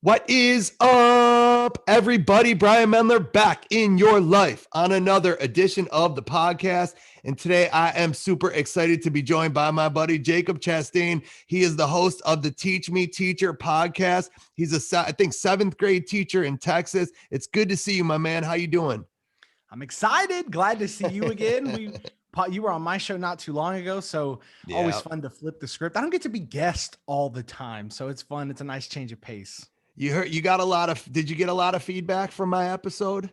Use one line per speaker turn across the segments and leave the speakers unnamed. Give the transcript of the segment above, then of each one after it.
What is up, everybody? Brian Mendler back in your life on another edition of the podcast. And today I am super excited to be joined by my buddy, Jacob Chastain. He is the host of the Teach Me Teacher podcast. He's I think, seventh grade teacher in Texas. It's good to see you, my man. How you doing?
I'm excited. Glad to see you again. You were on my show not too long ago, so always fun to flip the script. I don't get to be guest all the time, so it's fun. It's a nice change of pace.
Did you get a lot of feedback from my episode?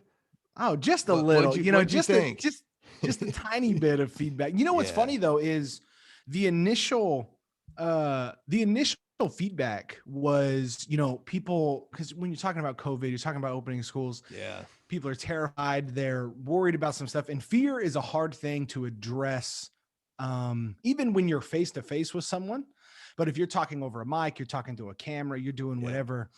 Oh, just a little, just a tiny bit of feedback. You know, what's funny though, is the initial feedback was, people, because when you're talking about COVID, you're talking about opening schools.
Yeah.
People are terrified. They're worried about some stuff, and fear is a hard thing to address. Even when you're face to face with someone, but if you're talking over a mic, you're talking to a camera, you're doing whatever,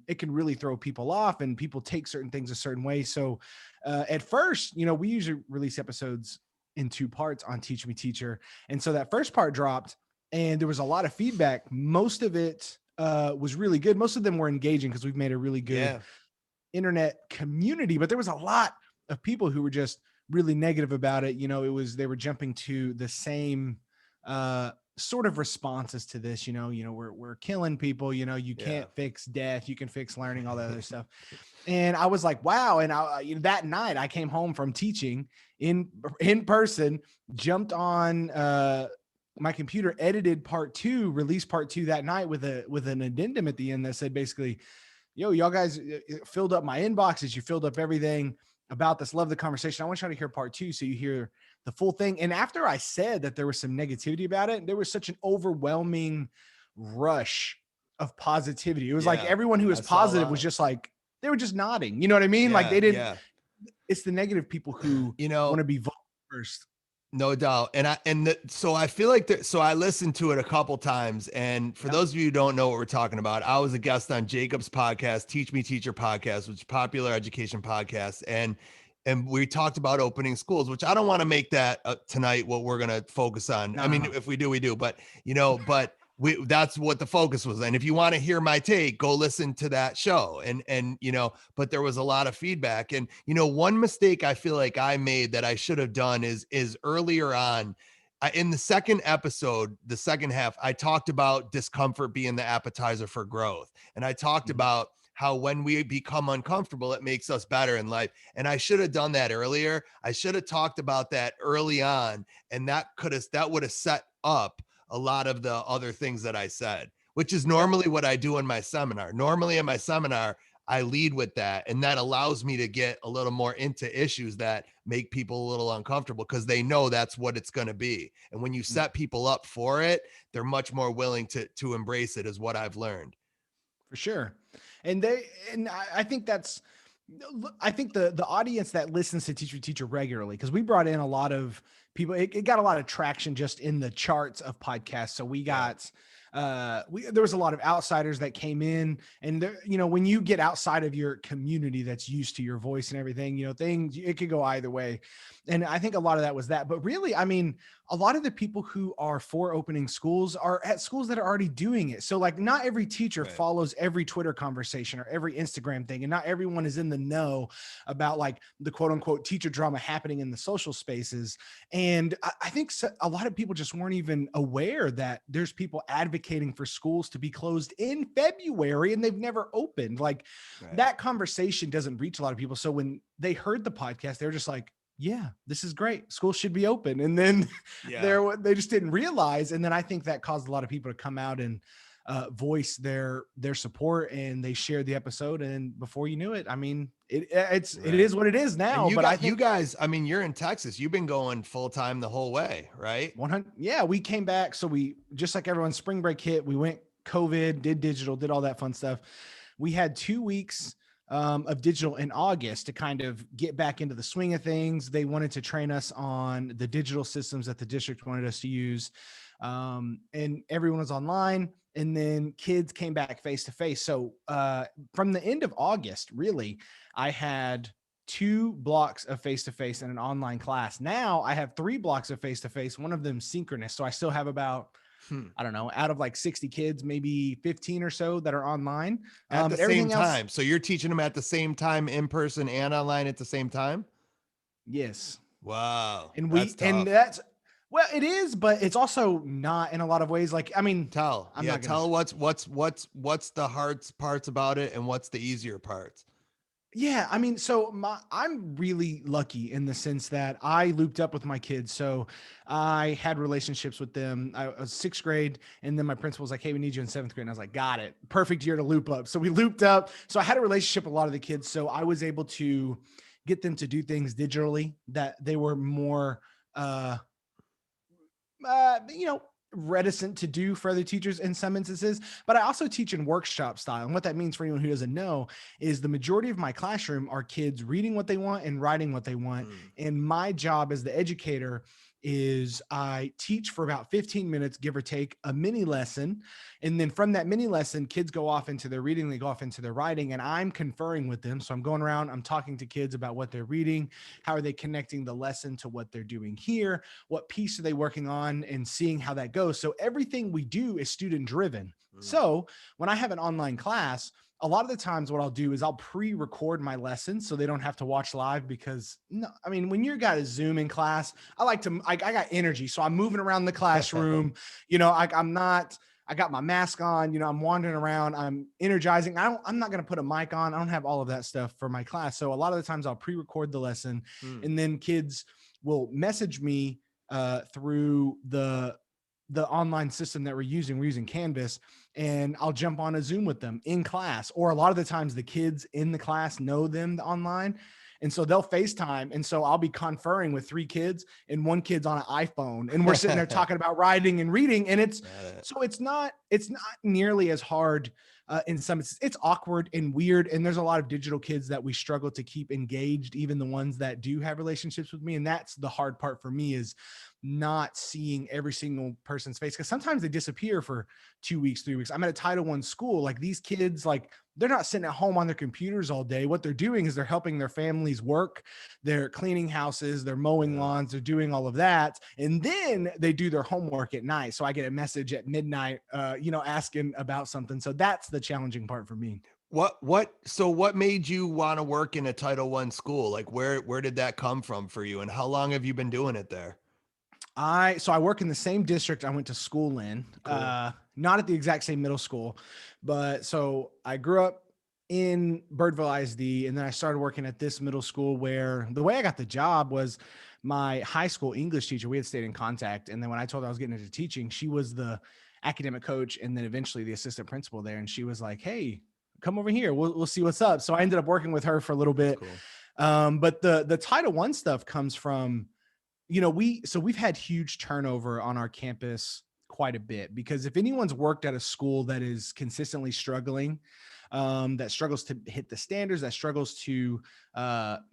it can really throw people off, and people take certain things a certain way. So at first, we usually release episodes in 2 parts on Teach Me Teacher. And so that first part dropped and there was a lot of feedback. Most of it was really good. Most of them were engaging because we've made a really good internet community, but there was a lot of people who were just really negative about it. They were jumping to the same sort of responses to this, we're killing people, you can't fix death, you can fix learning, all that other stuff. And I was like, wow. And that night I came home from teaching in person, jumped on my computer, edited part 2, released part 2 that night with an addendum at the end that said basically, y'all guys filled up my inboxes, you filled up everything about this, love the conversation. I want y'all to hear part 2 so you hear the full thing. And after I said that there was some negativity about it, there was such an overwhelming rush of positivity. It was like everyone who was positive was just like, they were just nodding. You know what I mean? Like they didn't, it's the negative people who want to be vocal first.
No doubt. So I feel like so I listened to it a couple times. And for those of you who don't know what we're talking about, I was a guest on Jacob's podcast, Teach Me Teacher podcast, which is a popular education podcast. And we talked about opening schools, which I don't want to make that tonight what we're going to focus on. No. I mean, if we do, we do. But, that's what the focus was. And if you want to hear my take, go listen to that show. But there was a lot of feedback. And, one mistake I feel like I made that I should have done is earlier on, in the second episode, the second half, I talked about discomfort being the appetizer for growth. And I talked about how when we become uncomfortable, it makes us better in life. And I should have done that earlier. I should have talked about that early on. And that would have set up a lot of the other things that I said, which is normally what I do in my seminar. Normally in my seminar, I lead with that. And that allows me to get a little more into issues that make people a little uncomfortable because they know that's what it's going to be. And when you set people up for it, they're much more willing to embrace it, is what I've learned.
For sure. And I think the audience that listens to Teach Me Teacher regularly, because we brought in a lot of people, it got a lot of traction just in the charts of podcasts. So we got, there was a lot of outsiders that came in, and when you get outside of your community that's used to your voice and everything, it could go either way. And I think a lot of that was that, but really, I mean, a lot of the people who are for opening schools are at schools that are already doing it. So like not every teacher follows every Twitter conversation or every Instagram thing. And not everyone is in the know about like the quote unquote teacher drama happening in the social spaces. And I think a lot of people just weren't even aware that there's people advocating for schools to be closed in February and they've never opened. Like that conversation doesn't reach a lot of people. So when they heard the podcast, they were just like, yeah, this is great. Schools should be open. And then they just didn't realize. And then I think that caused a lot of people to come out and voice their support, and they shared the episode. And before you knew it, I mean, it is what it is now. But
you guys, I mean, you're in Texas, you've been going full time the whole way, right?
100. Yeah. We came back. So we, just like everyone, spring break hit, we went COVID, did digital, did all that fun stuff. We had 2 weeks of digital in August to kind of get back into the swing of things. They wanted to train us on the digital systems that the district wanted us to use. And everyone was online, and then kids came back face to face. So from the end of August, really, I had 2 blocks of face-to-face and an online class. Now I have 3 blocks of face-to-face, one of them synchronous. So I still have about I don't know, out of like 60 kids, maybe 15 or so that are online.
At the
But
same
everything else,
time. So you're teaching them at the same time in person and online at the same time?
yes.
Wow.
And
That's
and
tough.
that's, well, it is, but it's also not in a lot of ways. Like, I mean,
Tell.
I'm
Yeah,
not gonna.
tell what's the hard parts about it and what's the easier parts.
Yeah, I mean, so I'm really lucky in the sense that I looped up with my kids. So I had relationships with them. I was sixth grade, and then my principal was like, "Hey, we need you in seventh grade." And I was like, "Got it, perfect year to loop up." So we looped up. So I had a relationship with a lot of the kids. So I was able to get them to do things digitally that they were more uh you know, reticent to do for other teachers in some instances. But I also teach in workshop style. And what that means for anyone who doesn't know is the majority of my classroom are kids reading what they want and writing what they want.
Mm.
And my job as the educator is I teach for about 15 minutes, give or take, a mini lesson. And then from that mini lesson, kids go off into their reading, they go off into their writing, and I'm conferring with them. So I'm going around, I'm talking to kids about what they're reading, how are they connecting the lesson to what they're doing here, what piece are they working on, and seeing how that goes. So everything we do is student driven.
Mm.
So when I have an online class, a lot of the times what I'll do is I'll pre-record my lessons so they don't have to watch live, because no, I mean, when you're got a Zoom in class, I got energy. So I'm moving around the classroom, you know, I got my mask on, you know, I'm wandering around, I'm energizing. I'm not going to put a mic on. I don't have all of that stuff for my class. So a lot of the times I'll pre-record the lesson,
Mm.
and then kids will message me through the online system that we're using. We're using Canvas, and I'll jump on a Zoom with them in class. Or a lot of the times the kids in the class know them online. And so they'll FaceTime. And so I'll be conferring with three kids, and one kid's on an iPhone, and we're sitting there talking about writing and reading. And it's not nearly as hard in some, it's awkward and weird. And there's a lot of digital kids that we struggle to keep engaged, even the ones that do have relationships with me. And that's the hard part for me, is not seeing every single person's face, because sometimes they disappear for 2 weeks, 3 weeks. I'm at a Title I school. Like, these kids, like, they're not sitting at home on their computers all day. What they're doing is they're helping their families work. They're cleaning houses, they're mowing lawns, they're doing all of that. And then they do their homework at night. So I get a message at midnight, you know, asking about something. So that's the challenging part for me.
What made you want to work in a Title I school? Like where did that come from for you, and how long have you been doing it there?
I work in the same district I went to school in,
Cool.
not at the exact same middle school, but so I grew up in Birdville ISD, and then I started working at this middle school, where the way I got the job was my high school English teacher. We had stayed in contact, and then when I told her I was getting into teaching, she was the academic coach and then eventually the assistant principal there, and she was like, "Hey, come over here. We'll see what's up." So I ended up working with her for a little
That's
bit.
cool.
But the Title I stuff comes from, you know, we've had huge turnover on our campus quite a bit, because if anyone's worked at a school that is consistently struggling, that struggles to hit the standards, that struggles to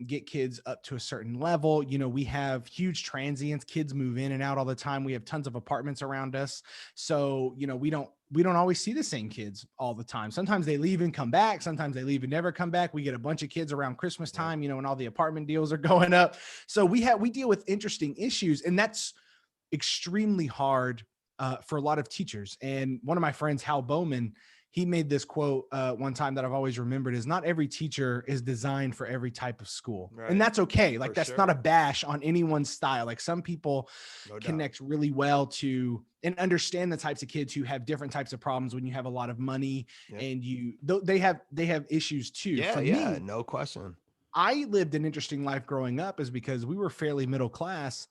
get kids up to a certain level, you know, we have huge transients. Kids move in and out all the time. We have tons of apartments around us. So, you know, we don't always see the same kids all the time. Sometimes they leave and come back. Sometimes they leave and never come back. We get a bunch of kids around Christmas time, you know, when all the apartment deals are going up. So we deal with interesting issues, and that's extremely hard for a lot of teachers. And one of my friends, Hal Bowman, he made this quote one time that I've always remembered: is not every teacher is designed for every type of school. And
Right.
that's okay. Like,
For
that's not
sure.
a bash on anyone's style. Like, some people
No doubt.
connect really well to and understand the types of kids who have different types of problems when you have a lot of money,
Yep.
and they have issues too.
Yeah,
For
yeah,
me,
no question.
I lived an interesting life growing up, is because we were fairly middle class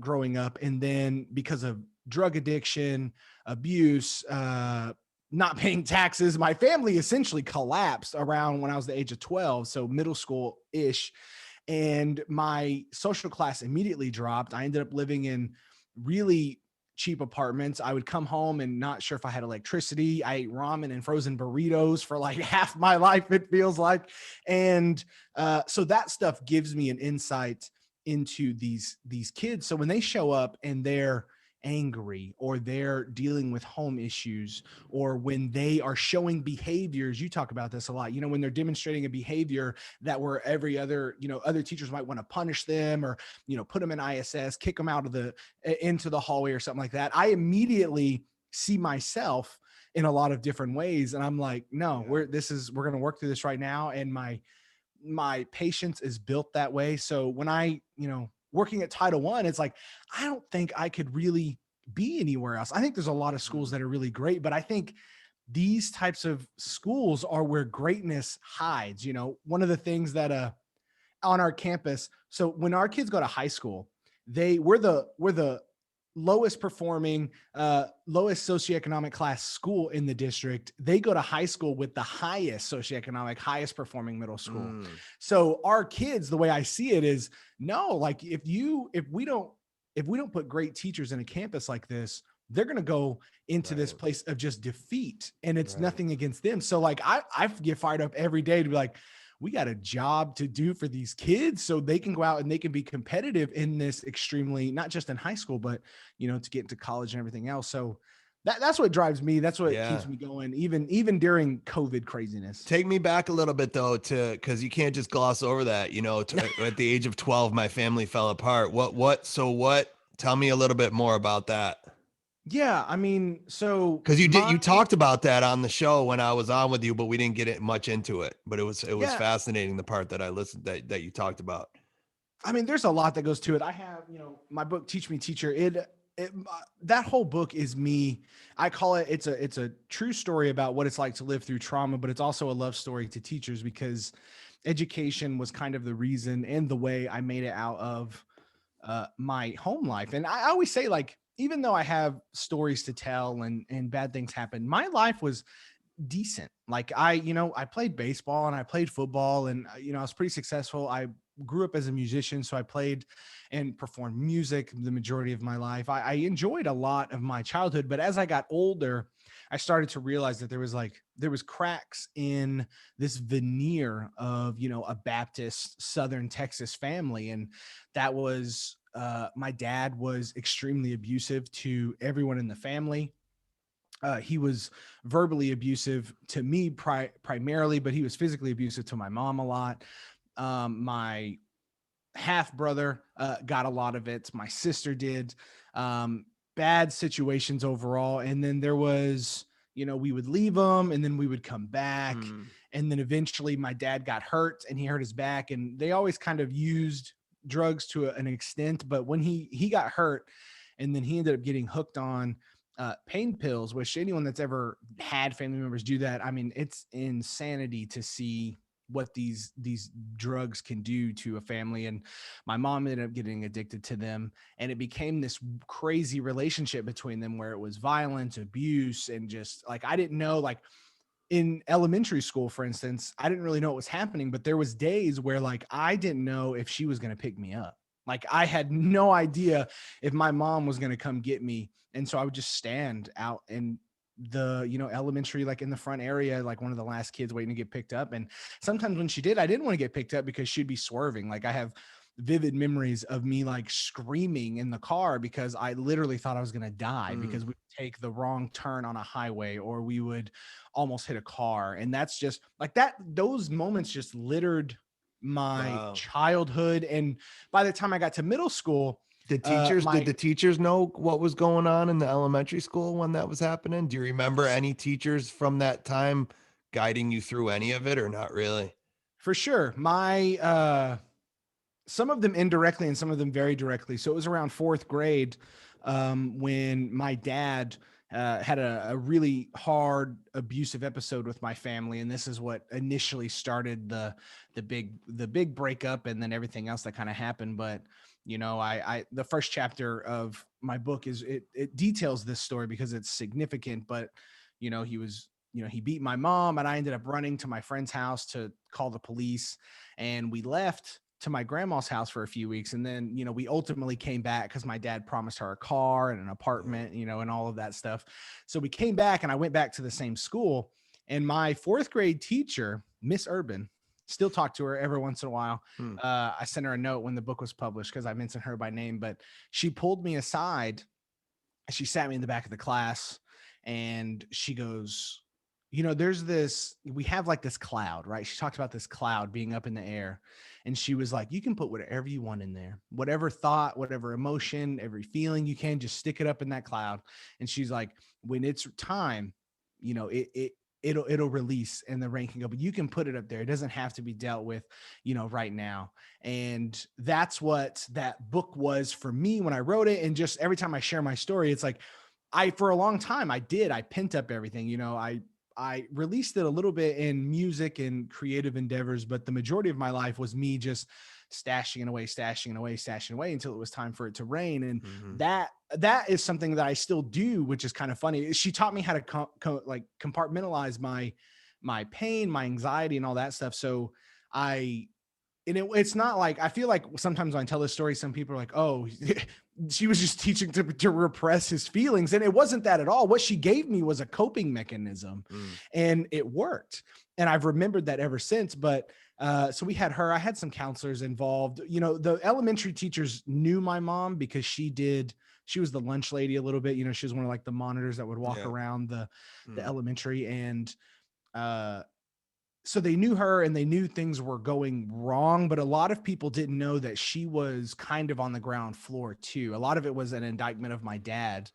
growing up. And then because of drug addiction, abuse, not paying taxes, my family essentially collapsed around when I was the age of 12. So middle school ish. And my social class immediately dropped. I ended up living in really cheap apartments. I would come home and not sure if I had electricity. I ate ramen and frozen burritos for like half my life, it feels like. And so that stuff gives me an insight into these kids. So when they show up and they're angry, or they're dealing with home issues, or when they are showing behaviors, you talk about this a lot, you know, when they're demonstrating a behavior that where every other, you know, other teachers might want to punish them, or, you know, put them in ISS, kick them out of into the hallway or something like that, I immediately see myself in a lot of different ways. And I'm like, no, we're going to work through this right now. And my patience is built that way. So when I, working at Title I, it's like, I don't think I could really be anywhere else. I think there's a lot of schools that are really great, but I think these types of schools are where greatness hides. One of the things that, on our campus. So when our kids go to high school, we're the lowest performing, lowest socioeconomic class school in the district. They go to high school with the highest socioeconomic, highest performing middle school. So our kids, the way I see it is, no, like if we don't put great teachers in a campus like this, they're going to go into this place of just defeat, and it's nothing against them. So like, I get fired up every day to be like, we got a job to do for these kids so they can go out and they can be competitive in this extremely, not just in high school, but, to get into college and everything else. So that's what drives me. That's what keeps me going, even during COVID craziness.
Take me back a little bit though, cause you can't just gloss over that, at the age of 12, my family fell apart. Tell me a little bit more about that.
Yeah. I mean, so
cause you talked about that on the show when I was on with you, but we didn't get it much into it, but it was fascinating. The part that I listened that you talked about.
I mean, there's a lot that goes to it. I have, my book, Teach Me Teacher, that whole book is me. I call it, it's a true story about what it's like to live through trauma, but it's also a love story to teachers, because education was kind of the reason and the way I made it out of my home life. And I always say, like, even though I have stories to tell and bad things happen, my life was decent. Like I played baseball and I played football, and, I was pretty successful. I grew up as a musician, so I played and performed music the majority of my life. I enjoyed a lot of my childhood, but as I got older, I started to realize that there was cracks in this veneer of, a Baptist Southern Texas family. And that was, my dad was extremely abusive to everyone in the family. He was verbally abusive to me primarily, but he was physically abusive to my mom a lot. My half brother got a lot of it. My sister did. Bad situations overall. And then there was, we would leave them and then we would come back. And then eventually my dad got hurt and he hurt his back, and they always kind of used drugs to an extent. But when he got hurt, and then he ended up getting hooked on pain pills, which anyone that's ever had family members do that, I mean, it's insanity to see what these drugs can do to a family. And my mom ended up getting addicted to them, and it became this crazy relationship between them where it was violence, abuse, and just like, I didn't know, like in elementary school, for instance, I didn't really know what was happening, but there was days where like I didn't know if she was going to pick me up. Like I had no idea if my mom was going to come get me. And so I would just stand out in the, elementary, like in the front area, like one of the last kids waiting to get picked up. And sometimes when she did, I didn't want to get picked up because she'd be swerving. Like I have vivid memories of me like screaming in the car because I literally thought I was going to die because we would take the wrong turn on a highway, or we would almost hit a car. And that's just like that. Those moments just littered my childhood. And by the time I got to middle school,
did the teachers know what was going on in the elementary school when that was happening? Do you remember any teachers from that time guiding you through any of it, or not really?
For sure. Some of them indirectly and some of them very directly. So it was around fourth grade when my dad had a really hard abusive episode with my family, and this is what initially started the big breakup, and then everything else that kind of happened. But I the first chapter of my book is it details this story because it's significant. But he beat my mom, and I ended up running to my friend's house to call the police, and we left to my grandma's house for a few weeks. And then, we ultimately came back because my dad promised her a car and an apartment, and all of that stuff. So we came back, and I went back to the same school, and my fourth grade teacher, Miss Urban, still talk to her every once in a while. I sent her a note when the book was published because I mentioned her by name, but she pulled me aside. She sat me in the back of the class, and she goes, we have like this cloud, right? She talked about this cloud being up in the air. And she was like, you can put whatever you want in there, whatever thought, whatever emotion, every feeling you can, just stick it up in that cloud. And she's like, when it's time, it'll release and the rain can go, but you can put it up there. It doesn't have to be dealt with, right now. And that's what that book was for me when I wrote it. And just every time I share my story, it's like, for a long time, I pent up everything, I released it a little bit in music and creative endeavors, but the majority of my life was me just stashing away until it was time for it to rain. And that is something that I still do, which is kind of funny. She taught me how to compartmentalize my pain, my anxiety, and all that stuff. So it's not like, I feel like sometimes when I tell this story, some people are like, oh, she was just teaching to repress his feelings. And it wasn't that at all. What she gave me was a coping mechanism and it worked. And I've remembered that ever since. But so we had her, I had some counselors involved, the elementary teachers knew my mom because she was the lunch lady a little bit, she was one of like the monitors that would walk around the elementary. And so they knew her and they knew things were going wrong, but a lot of people didn't know that she was kind of on the ground floor too. A lot of it was an indictment of my dad.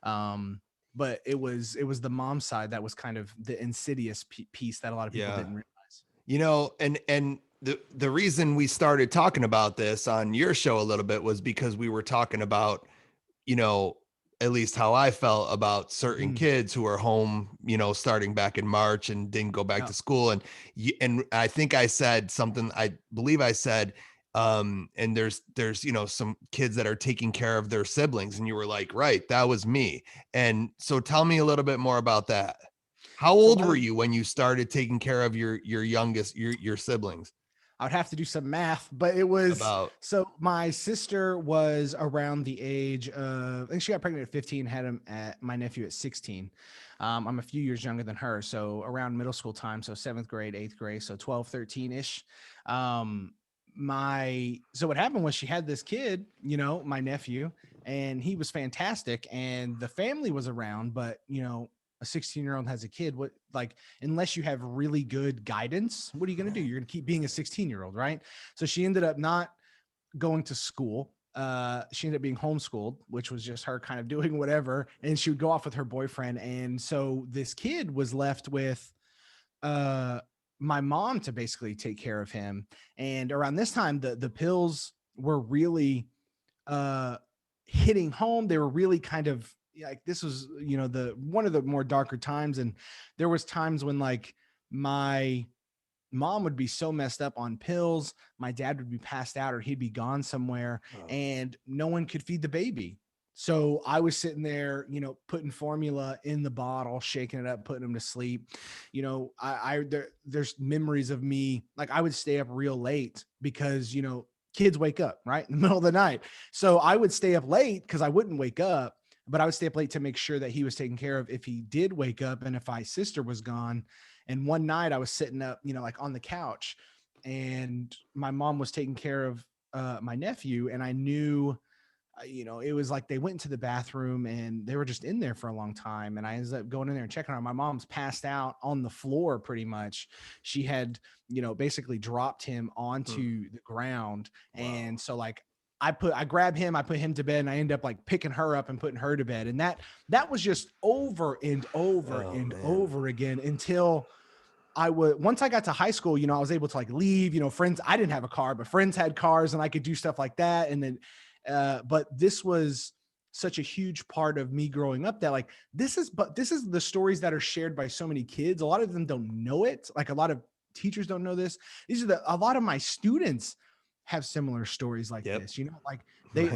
But it was the mom side that was kind of the insidious piece that a lot of people didn't realize.
And the reason we started talking about this on your show a little bit was because we were talking about, at least how I felt about certain kids who are home, starting back in March and didn't go back to school. And I think I said something, I believe I said, and there's, some kids that are taking care of their siblings. And you were like, right, that was me. And so tell me a little bit more about that. How old were you when you started taking care of your youngest, your siblings?
I would have to do some math, but it was so my sister was around the age of, I think she got pregnant at 15, had him at my nephew at 16. I'm a few years younger than her. So around middle school time. So 7th grade, 8th grade. So 12, 13 ish. So what happened was she had this kid, my nephew, and he was fantastic. And the family was around, but a 16-year-old has a kid, unless you have really good guidance, what are you going to do? You're going to keep being a 16-year-old, right? So she ended up not going to school. She ended up being homeschooled, which was just her kind of doing whatever. And she would go off with her boyfriend. And so this kid was left with, my mom to basically take care of him. And around this time, the pills were really, hitting home. They were really kind of, like, this was, the one of the more darker times. And there was times when like my mom would be so messed up on pills, my dad would be passed out or he'd be gone somewhere and no one could feed the baby. So I was sitting there, putting formula in the bottle, shaking it up, putting him to sleep. There's memories of me, like I would stay up real late because, kids wake up right in the middle of the night. So I would stay up late because I wouldn't wake up, but I would stay up late to make sure that he was taken care of if he did wake up and if my sister was gone. And one night I was sitting up, like on the couch and my mom was taking care of my nephew. And I knew, it was like they went into the bathroom and they were just in there for a long time. And I ended up going in there and checking on her. My mom's passed out on the floor pretty much. She had, basically dropped him onto the ground. Wow. And so like, I grabbed him, I put him to bed and I ended up like picking her up and putting her to bed. And that was just over and over over again until once I got to high school, I was able to like leave, friends, I didn't have a car, but friends had cars and I could do stuff like that. And then, but this was such a huge part of me growing up that like, this is the stories that are shared by so many kids. A lot of them don't know it. Like a lot of teachers don't know this. These are a lot of my students have similar stories like this, like they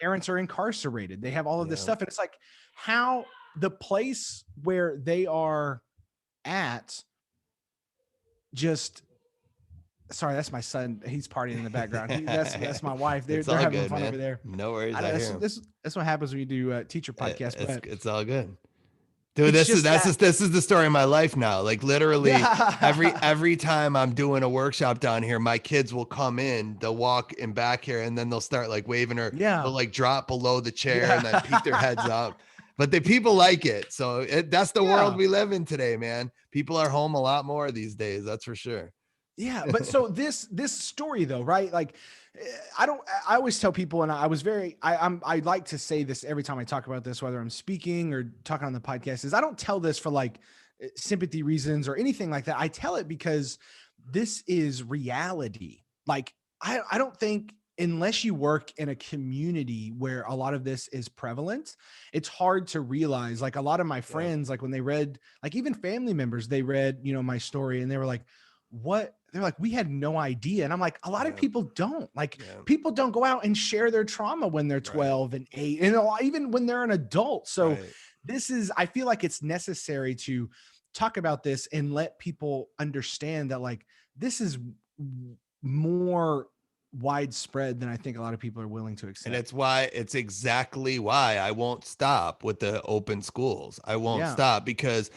parents are incarcerated. They have all of this stuff. And it's like how the place where they are at sorry, that's my son. He's partying in the background. That's my wife. They're having good, fun over there.
No worries.
That's what happens when you do teacher podcasts.
It's all good. Dude, this is the story of my life now. Like literally every time I'm doing a workshop down here, my kids will come in, they'll walk in back here and then they'll start like waving her. Yeah. They'll like drop below the chair and then peek their heads up. but the people like it. So that's the world
Yeah.
we live in today, man. People are home a lot more these days. That's for sure.
Yeah, but so this story though, right? Like, I always tell people, and I was very, I like to say this every time I talk about this, whether I'm speaking or talking on the podcast, is I don't tell this for like sympathy reasons or anything like that. I tell it because this is reality. Like, I don't think unless you work in a community where a lot of this is prevalent, it's hard to realize. Like a lot of my
Yeah.
friends, like when they read, like even family members, they read, my story and they were like, what, they're like, we had no idea. And I'm like, a lot of
Yeah.
people don't, like,
Yeah.
people don't go out and share their trauma when they're
Right.
12 and 8 and even when they're an adult. So
Right.
this is, I feel like it's necessary to talk about this and let people understand that like this is more widespread than I think a lot of people are willing to accept.
And it's exactly why I won't stop with the open schools. I won't
Yeah.
stop because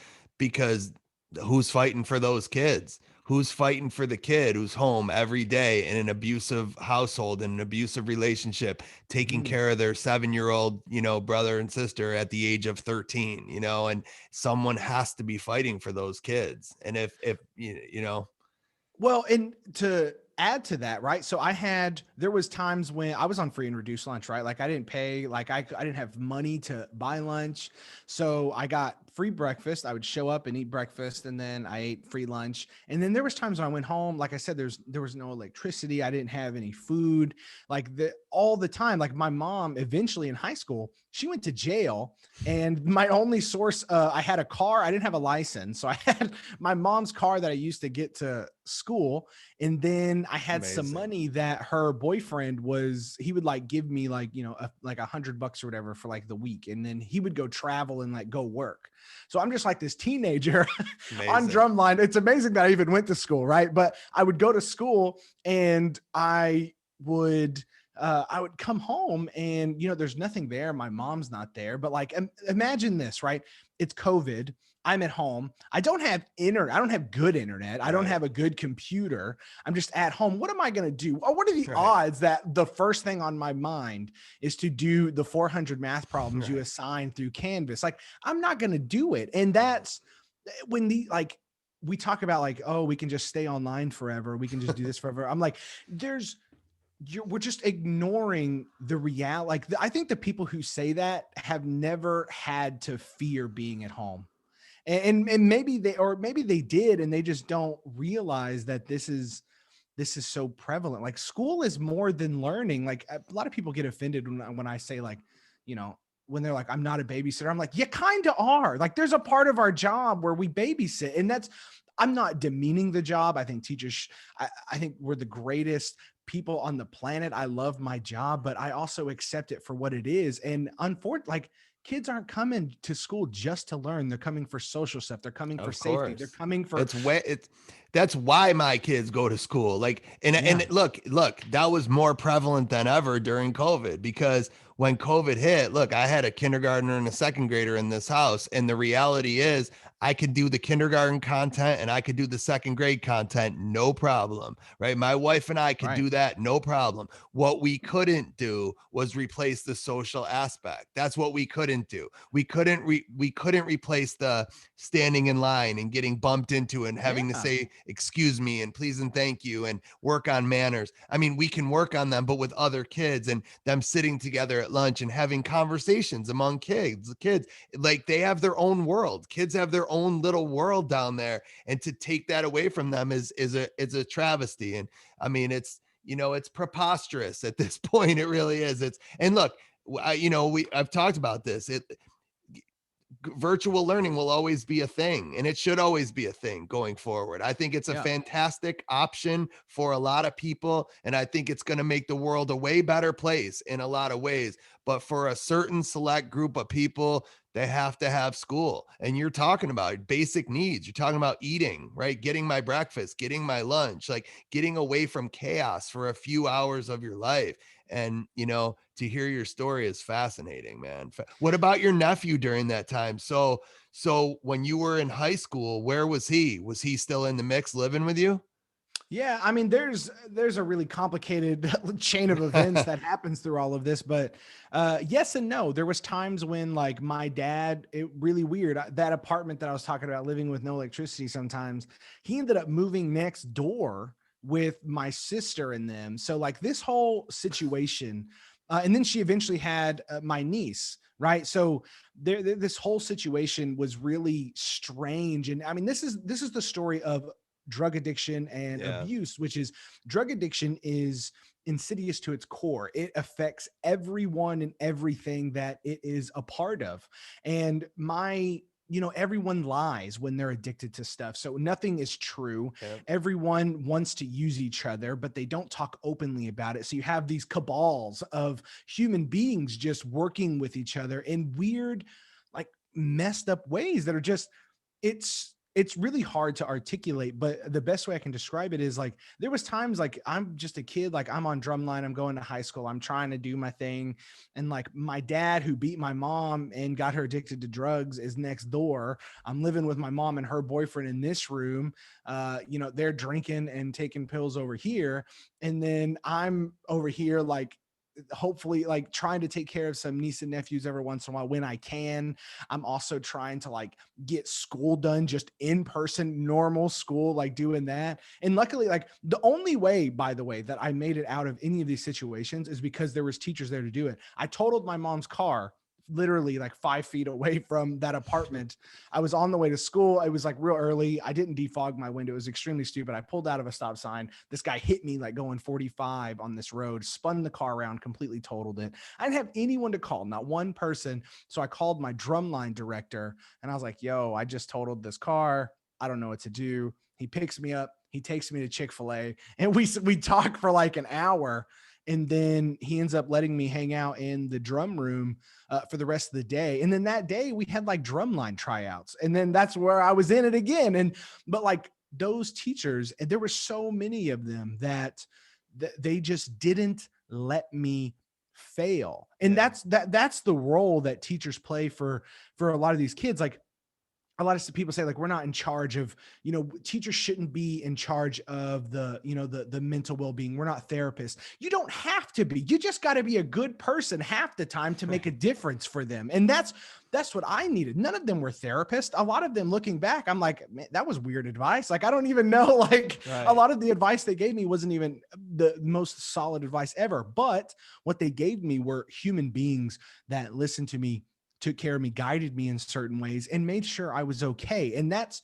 who's fighting for those kids? Who's fighting for the kid who's home every day in an abusive household, in an abusive relationship, taking
Mhm.
care of their 7-year-old, brother and sister at the age of 13, and someone has to be fighting for those kids. And if
Well, and to add to that, right? So there was times when I was on free and reduced lunch, right? Like I didn't pay, like I didn't have money to buy lunch. So I got free breakfast. I would show up and eat breakfast and then I ate free lunch. And then there was times when I went home, like I said, there was no electricity. I didn't have any food, like all the time. Like my mom eventually in high school, she went to jail and my only source, I had a car. I didn't have a license. So I had my mom's car that I used to get to school. And then I had some
Amazing.
money that her boyfriend he would like give me like, like $100 or whatever for like the week. And then he would go travel and like go work. So I'm just like this teenager on drumline. It's amazing that I even went to school. Right. But I would go to school and I would come home and, there's nothing there. My mom's not there, but like, imagine this, right? It's COVID. I'm at home. I don't have internet. I don't have good internet. I don't
Right.
have a good computer. I'm just at home. What am I going to do? Or what are the
Right.
odds that the first thing on my mind is to do the 400 math problems you
Right.
assign through Canvas? Like, I'm not going to do it. And that's when we talk about like, oh, we can just stay online forever. We can just do this forever. I'm like, we're just ignoring the reality. Like, I think the people who say that have never had to fear being at home. And maybe they did, and they just don't realize that this is so prevalent. Like school is more than learning. Like a lot of people get offended when I say like, when they're like, I'm not a babysitter. I'm like, you kind of are. Like there's a part of our job where we babysit, and I'm not demeaning the job. I think teachers, I think we're the greatest people on the planet. I love my job, but I also accept it for what it is. And unfortunately, like kids aren't coming to school just to learn. They're coming for social stuff. They're coming for safety. They're coming for
that's why my kids go to school. Like, and look, that was more prevalent than ever during COVID, because when COVID hit, look, I had a kindergartner and a second grader in this house. And the reality is I could do the kindergarten content and I could do the second grade content. No problem. Right. My wife and I could do that. No problem. What we couldn't do was replace the social aspect. That's what we couldn't do. We couldn't replace the standing in line and getting bumped into and having to say, excuse me, and please and thank you, and work on manners. I mean, we can work on them, but with other kids and them sitting together at lunch and having conversations among kids, like they have their own world. Kids have their own little world down there. And to take that away from them is a travesty. And I mean, it's preposterous at this point. It really is. And look, I've talked about this. Virtual learning will always be a thing, and it should always be a thing going forward. I think it's a fantastic option for a lot of people, and I think it's going to make the world a way better place in a lot of ways. But for a certain select group of people, they have to have school. And you're talking about basic needs. You're talking about eating, right? Getting my breakfast, getting my lunch, like getting away from chaos for a few hours of your life. And to hear your story is fascinating, man. What about your nephew during that time? So when you were in high school, where was he? Was he still in the mix living with you?
Yeah, I mean, there's a really complicated chain of events that happens through all of this, but yes and no. There was times when like my dad, it really weird. That apartment that I was talking about, living with no electricity sometimes, he ended up moving next door with my sister and them. So like this whole situation, and then she eventually had my niece. Right. So this whole situation was really strange. And I mean, this is the story of drug addiction and
Yeah.
abuse, which is drug addiction is insidious to its core. It affects everyone and everything that it is a part of. And everyone lies when they're addicted to stuff. So nothing is true.
Yeah.
Everyone wants to use each other, but they don't talk openly about it. So you have these cabals of human beings just working with each other in weird, like messed up ways that are just, it's really hard to articulate, but the best way I can describe it is like there was times like I'm just a kid, like I'm on drumline, I'm going to high school, I'm trying to do my thing, and like my dad who beat my mom and got her addicted to drugs is next door. I'm living with my mom and her boyfriend in this room. They're drinking and taking pills over here, and then I'm over here like hopefully like trying to take care of some niece and nephews every once in a while when I can. I'm also trying to like get school done, just in person, normal school, like doing that. And luckily, like the only way, by the way, that I made it out of any of these situations is because there was teachers there to do it. I totaled my mom's car literally like 5 feet away from that apartment. I was on the way to school. It was like real early. I didn't defog my window. It was extremely stupid. I pulled out of a stop sign. This guy hit me like going 45 on this road, spun the car around, completely totaled it. I didn't have anyone to call, not one person. So I called my drumline director and I was like, yo, I just totaled this car. I don't know what to do. He picks me up. He takes me to Chick-fil-A and we talk for like an hour. And then he ends up letting me hang out in the drum room for the rest of the day. And then that day we had like drumline tryouts. And then that's where I was in it again. But like those teachers, and there were so many of them that they just didn't let me fail. And
Yeah.
that's the role that teachers play for a lot of these kids. Like a lot of people say like we're not in charge of, teachers shouldn't be in charge of the mental well-being. We're not therapists. You don't have to be. You just got to be a good person half the time to make a difference for them. And that's what I needed. None of them were therapists. A lot of them, looking back, I'm like, man, that was weird advice. Like I don't even know, like a
Right.
lot of the advice they gave me wasn't even the most solid advice ever. But what they gave me were human beings that listened to me, took care of me, guided me in certain ways, and made sure I was okay. And that's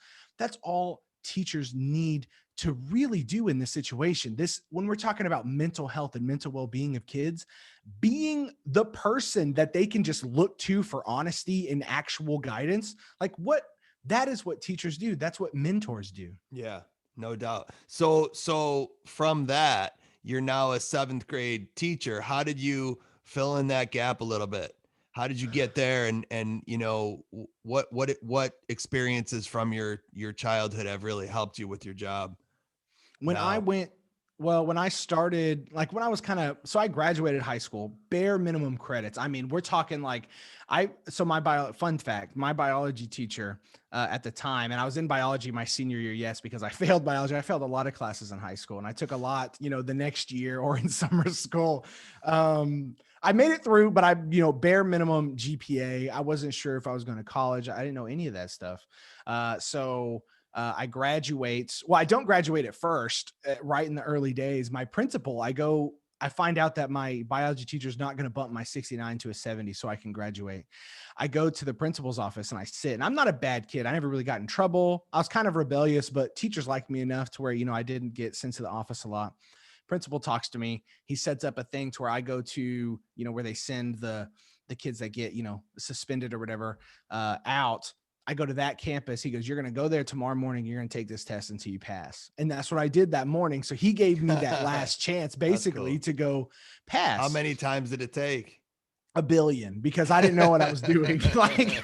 all teachers need to really do in this situation. When we're talking about mental health and mental well-being of kids, being the person that they can just look to for honesty and actual guidance, like that is what teachers do. That's what mentors do.
Yeah, no doubt. So from that, you're now a seventh grade teacher. How did you fill in that gap a little bit? How did you get there? And what experiences from your childhood have really helped you with your job
when I
now?
went, when I started, like when I was so I graduated high school, bare minimum credits. I mean, we're talking like fun fact, my biology teacher at the time, and I was in biology my senior year, yes, because I failed biology. I failed a lot of classes in high school and I took a lot, the next year or in summer school. I made it through, but bare minimum GPA. I wasn't sure if I was going to college. I didn't know any of that stuff. I graduate. Well, I don't graduate at first, right in the early days. My principal, I find out that my biology teacher is not going to bump my 69 to a 70 so I can graduate. I go to the principal's office and I sit, and I'm not a bad kid. I never really got in trouble. I was kind of rebellious, but teachers liked me enough to where, I didn't get sent to the office a lot. Principal talks to me. He sets up a thing to where I go to, where they send the kids that get, suspended or whatever, out. I go to that campus. He goes, you're going to go there tomorrow morning. You're going to take this test until you pass. And that's what I did that morning. So he gave me that last chance
That's
basically
cool.
to go
How
pass.
many times did it take?
A billion, because I didn't know what I was doing. Like,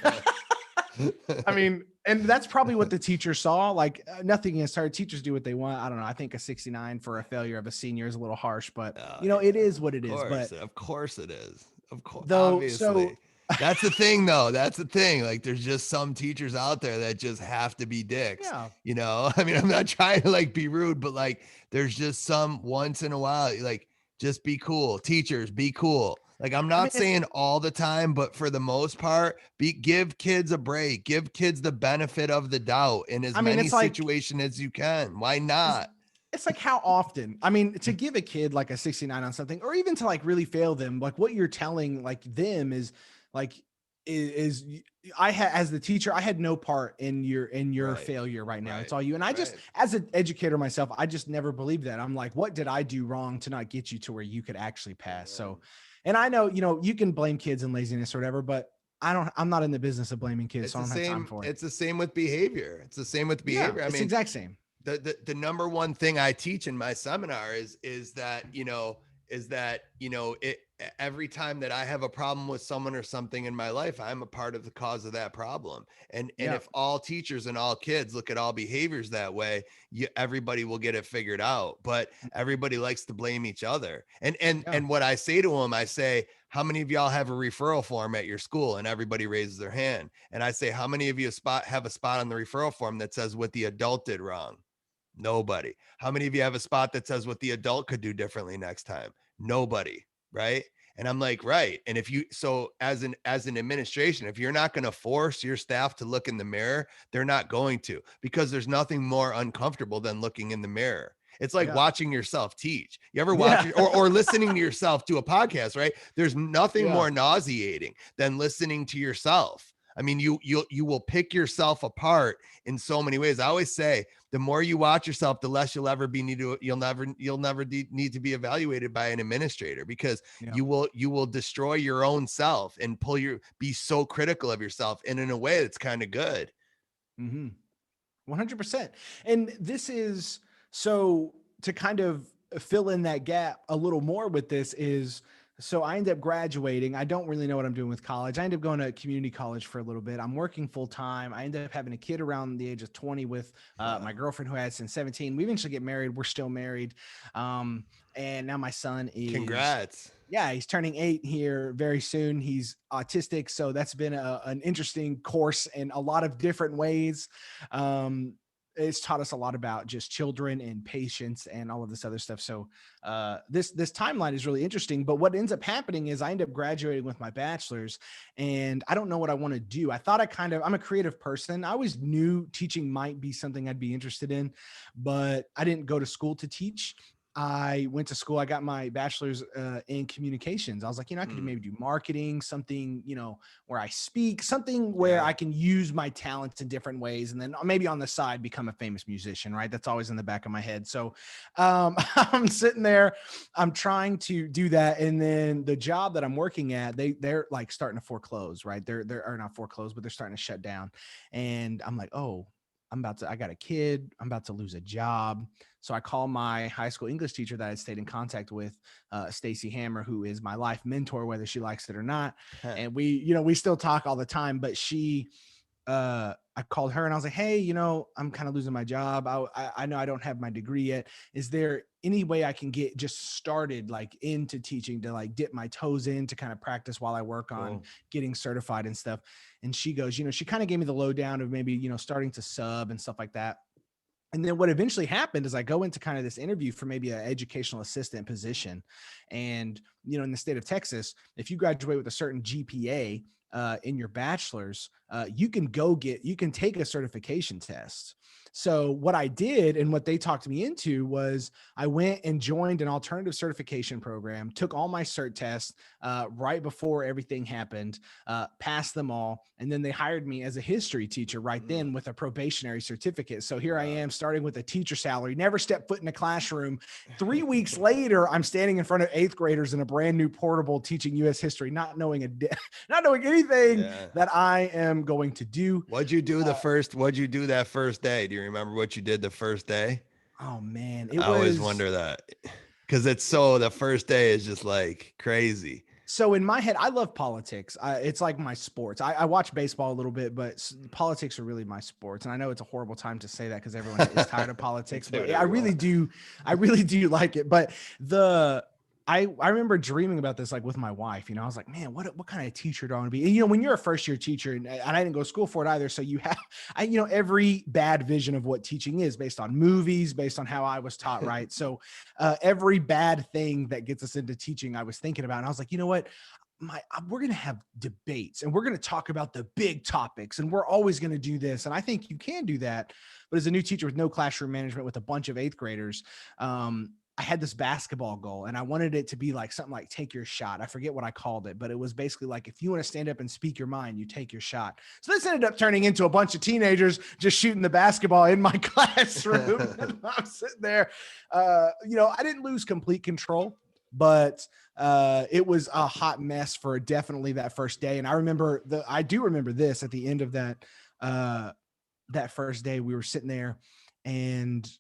I mean, and that's probably what the teacher saw. Like nothing against her. Teachers do what they want. I don't know. I think a 69 for a failure of a senior is a little harsh, but
Oh,
it
yeah,
is what it is. But
of course it is. Of course,
though, so
obviously. That's the thing though. That's the thing. Like there's just some teachers out there that just have to be dicks.
Yeah.
You know, I mean, I'm not trying to like be rude, but like there's just some once in a while, like just be cool. Teachers, be cool. Like I'm
I mean,
not saying all the time, but for the most part, give kids a break. Give kids the benefit of the doubt in as many
it's like,
situations as you can. Why
it's,
not?
it's like how often, I mean, to give a kid like a 69 on something, or even to like really fail them, like what you're telling like them is like, is as the teacher, I had no part in your
Right.
failure right now. It's
Right.
all you. And I just,
Right.
as an educator myself, I just never believed that. I'm like, what did I do wrong to not get you to where you could actually pass? So, and I know, you can blame kids and laziness or whatever, but I'm not in the business of blaming kids.
It's
So I
the
don't have time
same.
for it.
It's the same with behavior. It's the same with
Yeah.
behavior. I
It's the
mean,
exact same.
the number one thing I teach in my seminar is that it every time that I have a problem with someone or something in my life, I'm a part of the cause of that problem. And
Yeah.
if all teachers and all kids look at all behaviors that way, everybody will get it figured out. But everybody likes to blame each other.
Yeah.
And what I say to them, I say, how many of y'all have a referral form at your school? And everybody raises their hand. And I say, how many of you have a spot on the referral form that says what the adult did wrong? Nobody. How many of you have a spot that says what the adult could do differently next time? Nobody. Right. And I'm like, right. And if you, so as an administration, if you're not going to force your staff to look in the mirror, they're not going to, because there's nothing more uncomfortable than looking in the mirror. It's like
Yeah.
watching yourself teach. You ever watch
Yeah.
it or listening to yourself do a podcast, right? There's nothing
Yeah.
more nauseating than listening to yourself. I mean, you will pick yourself apart in so many ways. I always say, the more you watch yourself, the less you'll ever need to be evaluated by an administrator, because
Yeah.
you will destroy your own self and be so critical of yourself, and in a way that's kind of good.
Mm-hmm. 100%. And this is, so to kind of fill in that gap a little more with this is, so I ended up graduating. I don't really know what I'm doing with college. I ended up going to community college for a little bit. I'm working full time. I ended up having a kid around the age of 20 with my girlfriend, who I had since 17. We eventually get married. We're still married. And now my son is,
Congrats.
yeah, he's turning 8 here very soon. He's autistic. So that's been an interesting course in a lot of different ways. Um, it's taught us a lot about just children and patience and all of this other stuff. So this timeline is really interesting. But what ends up happening is I end up graduating with my bachelor's, and I don't know what I want to do. I thought I'm a creative person. I always knew teaching might be something I'd be interested in, but I didn't go to school to teach. I went to school. I got my bachelor's in communications. I was like, I could maybe do marketing, something, where I speak, something where I can use my talents in different ways. And then maybe on the side, become a famous musician, right? That's always in the back of my head. So I'm sitting there, I'm trying to do that. And then the job that I'm working at, they're like starting to foreclose, right? They're not foreclosed, but they're starting to shut down. And I'm like, oh, I got a kid. I'm about to lose a job. So I call my high school English teacher that I stayed in contact with, Stacy Hammer, who is my life mentor, whether she likes it or not. And we still talk all the time, but I called her and I was like, hey, I'm kind of losing my job. I know I don't have my degree yet. Is there any way I can get just started like into teaching, to like dip my toes in, to kind of practice while I work on getting certified and stuff? And she goes, she kind of gave me the lowdown of maybe, starting to sub and stuff like that. And then what eventually happened is I go into kind of this interview for maybe an educational assistant position. And, in the state of Texas, if you graduate with a certain GPA in your bachelor's, you can take a certification test. So what I did, and what they talked me into, was I went and joined an alternative certification program, took all my cert tests right before everything happened, passed them all. And then they hired me as a history teacher right then with a probationary certificate. So here I am, starting with a teacher salary, never stepped foot in a classroom. 3 weeks later, I'm standing in front of 8th graders in a brand new portable teaching U.S. history, not knowing anything that I am going to do.
What'd you do that first day? Do you remember what you did the first day?
Oh man,
I always wonder that, because the first day is just like crazy.
So in my head, I love politics. It's like my sports. I watch baseball a little bit, but politics are really my sports. And I know it's a horrible time to say that because everyone is tired of politics, but I really do like it. But I remember dreaming about this, like with my wife, I was like, man, what kind of teacher do I want to be? And, when you're a first year teacher and I didn't go to school for it either. So you have, every bad vision of what teaching is based on movies, based on how I was taught. Right. So every bad thing that gets us into teaching, I was thinking about, and I was like, you know what? We're going to have debates and we're going to talk about the big topics and we're always going to do this. And I think you can do that. But as a new teacher with no classroom management with a bunch of eighth graders, I had this basketball goal and I wanted it to be like something like take your shot. I forget what I called it, but it was basically like, if you want to stand up and speak your mind, you take your shot. So this ended up turning into a bunch of teenagers just shooting the basketball in my classroom. And I'm sitting there, I didn't lose complete control, but it was a hot mess for definitely that first day. And I do remember this at the end of that first day. We were sitting there and